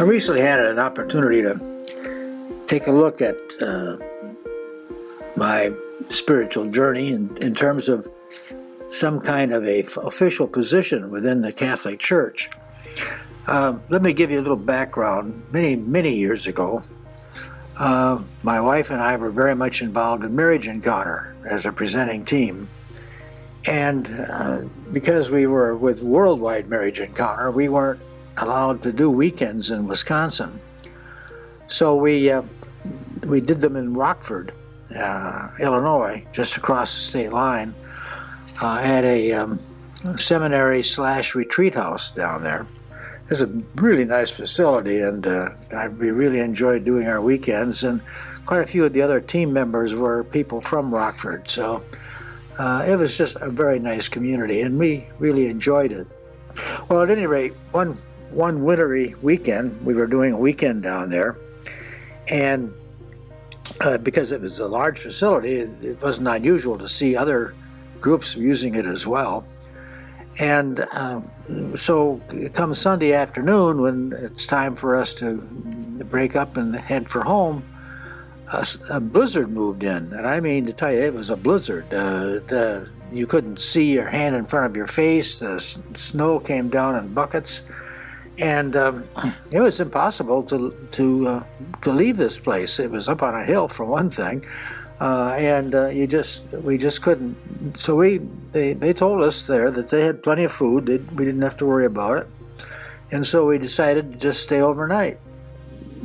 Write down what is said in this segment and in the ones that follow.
recently had an opportunity to take a look at my spiritual journey in terms of some kind of a official position within the Catholic Church. Let me give you a little background. Many years ago, my wife and I were very much involved in Marriage Encounter as a presenting team. And because we were with Worldwide Marriage Encounter, we weren't allowed to do weekends in Wisconsin. So we did them in Rockford, Illinois, just across the state line, at a seminary/retreat house down there. It's a really nice facility, and we really enjoyed doing our weekends, and quite a few of the other team members were people from Rockford. So it was just a very nice community, and we really enjoyed it. Well, at any rate, one wintry weekend, we were doing a weekend down there, and because it was a large facility, it wasn't unusual to see other groups using it as well. And so it comes Sunday afternoon, when it's time for us to break up and head for home, a blizzard moved in. And I mean to tell you, it was a blizzard. You couldn't see your hand in front of your face. The snow came down in buckets. And it was impossible to leave this place. It was up on a hill, for one thing, and we just couldn't. So they told us there that they had plenty of food. We didn't have to worry about it, and so we decided to just stay overnight.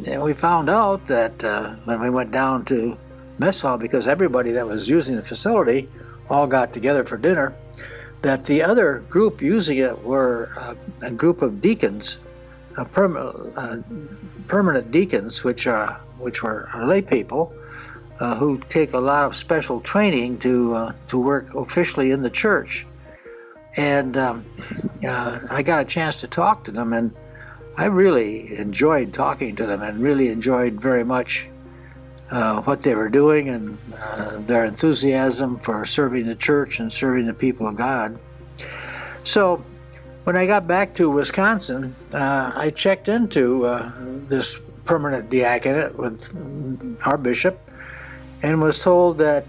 And we found out that when we went down to mess hall, because everybody that was using the facility all got together for dinner, that the other group using it were a group of deacons, permanent deacons, which were lay people who take a lot of special training to work officially in the church. And I got a chance to talk to them, and I really enjoyed talking to them, and really enjoyed very much what they were doing, and their enthusiasm for serving the church and serving the people of God. So when I got back to Wisconsin, I checked into this permanent diaconate with our bishop, and was told that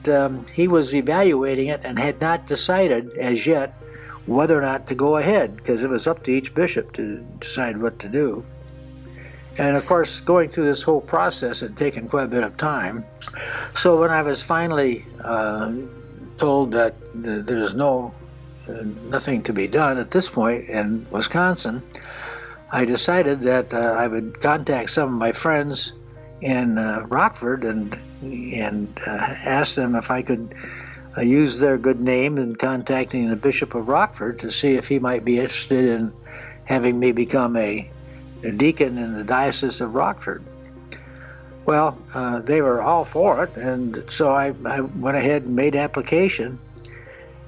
he was evaluating it and had not decided as yet whether or not to go ahead, because it was up to each bishop to decide what to do. And of course, going through this whole process had taken quite a bit of time. So when I was finally told that there's nothing to be done at this point in Wisconsin, I decided that I would contact some of my friends in Rockford and ask them if I could use their good name in contacting the Bishop of Rockford to see if he might be interested in having me become a deacon in the Diocese of Rockford. Well, they were all for it, and so I went ahead and made application,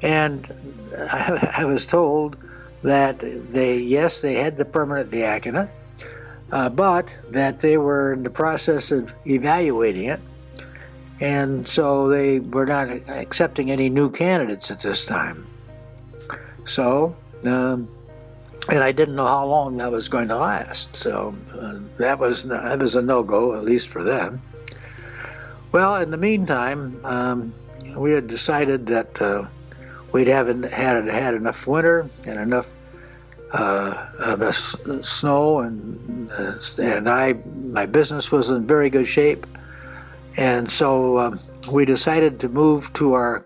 and I was told that they had the permanent diaconate, but that they were in the process of evaluating it, and so they were not accepting any new candidates at this time. So, and I didn't know how long that was going to last, so that was a no-go, at least for them. Well, in the meantime, we had decided that we'd had enough winter and enough snow, and my business was in very good shape, and so we decided to move to our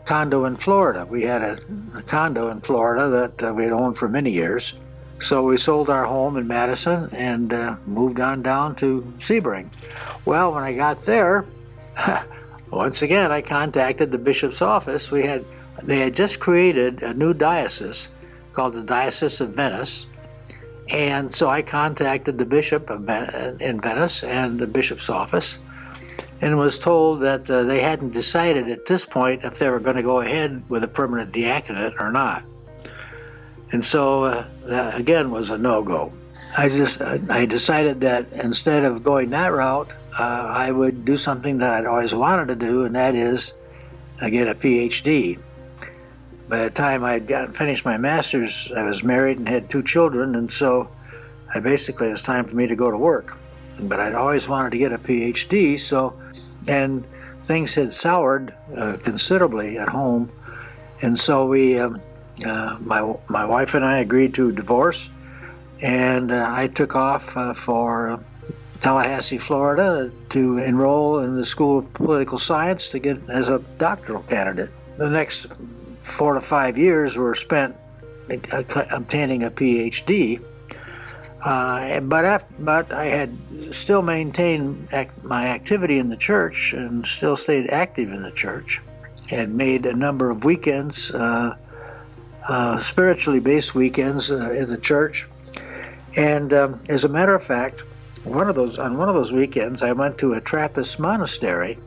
condo in Florida. We had a condo in Florida that we had owned for many years, so we sold our home in Madison and moved on down to Sebring. Well, when I got there, once again I contacted the bishop's office. They had just created a new diocese called the Diocese of Venice, and so I contacted the bishop in Venice and the bishop's office, and was told that they hadn't decided at this point if they were going to go ahead with a permanent diaconate or not. And so that again was a no-go. I decided that instead of going that route, I would do something that I'd always wanted to do, and that is get a PhD. By the time I'd finished my master's, I was married and had 2 children, and so basically, it was time for me to go to work. But I'd always wanted to get a PhD, and things had soured considerably at home. And so my wife and I agreed to divorce, and I took off for Tallahassee, Florida, to enroll in the School of Political Science to get as a doctoral candidate. The next 4 to 5 years were spent obtaining a PhD, but I had still maintained my activity in the church and still stayed active in the church. Had made a number of weekends, spiritually based weekends in the church, and as a matter of fact, on one of those weekends, I went to a Trappist monastery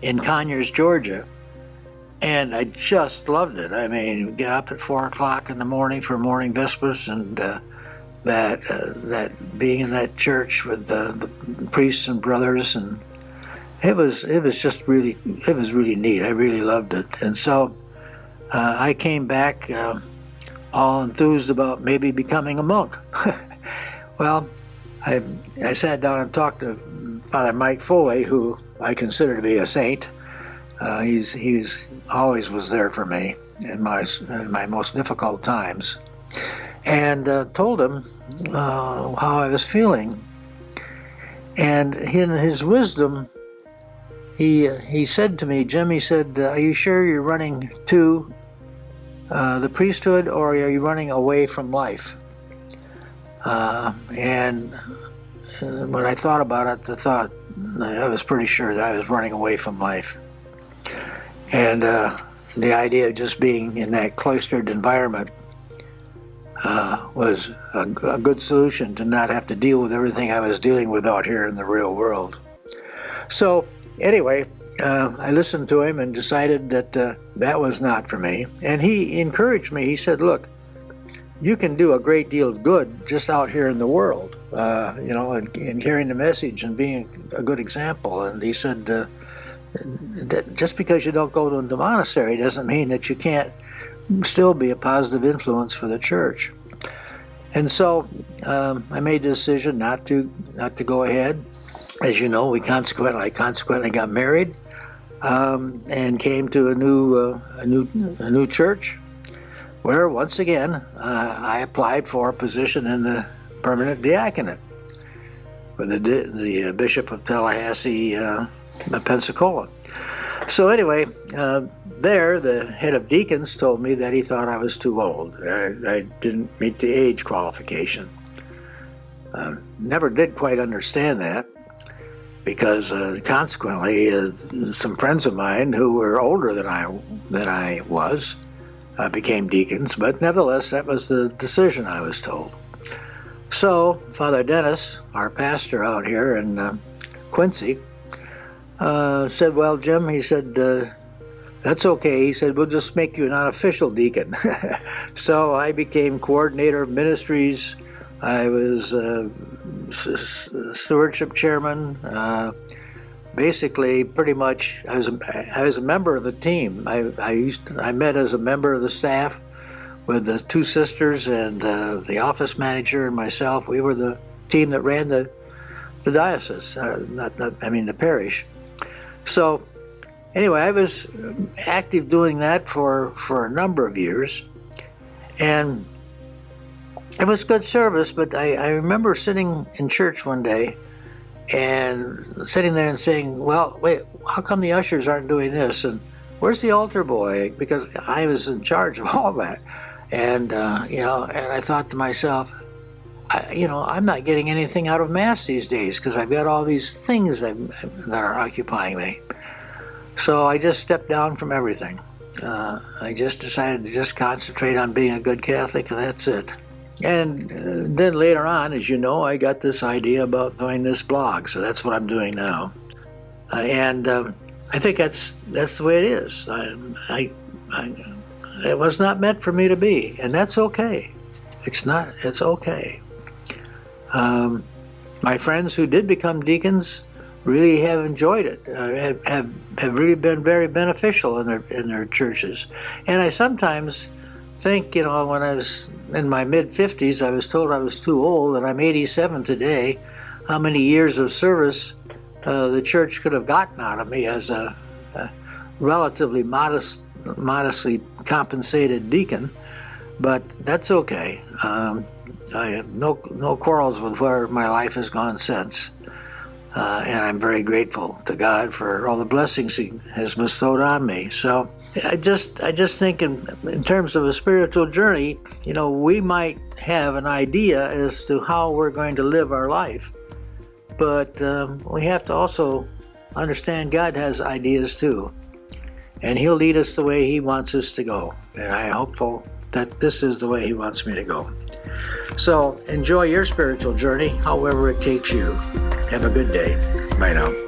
in Conyers, Georgia, and I just loved it. I mean, get up at 4 o'clock in the morning for morning vespers, and that being in that church with the priests and brothers, and it was really neat. I really loved it, and so I came back all enthused about maybe becoming a monk. Well, I sat down and talked to Father Mike Foley, who I consider to be a saint. He's always was there for me in my most difficult times, and told him how I was feeling. And in his wisdom, he said to me, Jim, he said, "Are you sure you're running to the priesthood, or are you running away from life?" And when I thought about it, I was pretty sure that I was running away from life. And the idea of just being in that cloistered environment was a good solution to not have to deal with everything I was dealing with out here in the real world. So anyway, I listened to him and decided that that was not for me. And he encouraged me. He said, "Look, you can do a great deal of good just out here in the world, and carrying the message and being a good example." And he said, that just because you don't go to the monastery doesn't mean that you can't still be a positive influence for the church. And so I made the decision not to go ahead. As you know, I consequently got married and came to a new church, where once again I applied for a position in the permanent diaconate with the Bishop of Tallahassee, Pensacola. So anyway, there the head of deacons told me that he thought I was too old. I didn't meet the age qualification. Never did quite understand that, because consequently some friends of mine who were older than I was became deacons, but nevertheless that was the decision, I was told. So Father Dennis, our pastor out here in Quincy, said, "Well, Jim," he said, "that's okay." He said, "We'll just make you an unofficial deacon." So I became coordinator of ministries. I was stewardship chairman. Basically, pretty much, I was a member of the team. I met as a member of the staff with the two sisters and the office manager and myself. We were the team that ran the diocese, the parish. So anyway, I was active doing that for a number of years, and it was good service. But I remember sitting in church one day and sitting there and saying, "Well, wait, how come the ushers aren't doing this? And where's the altar boy?" Because I was in charge of all that. And and I thought to myself, I'm not getting anything out of Mass these days because I've got all these things that are occupying me. So I just stepped down from everything. I just decided to just concentrate on being a good Catholic, and that's it. And then later on, as you know, I got this idea about doing this blog, so that's what I'm doing now. And I think that's the way it is. It was not meant for me to be, and that's okay. It's okay. My friends who did become deacons really have enjoyed it, have really been very beneficial in their churches. And I sometimes think, when I was in my mid-50s, I was told I was too old, and I'm 87 today. How many years of service the church could have gotten out of me as a relatively modestly compensated deacon, but that's okay. I have no quarrels with where my life has gone since, and I'm very grateful to God for all the blessings He has bestowed on me. So I just think in terms of a spiritual journey, we might have an idea as to how we're going to live our life, but we have to also understand God has ideas too, and He'll lead us the way He wants us to go, and I'm hopeful that this is the way He wants me to go. So enjoy your spiritual journey, however it takes you. Have a good day. Bye now.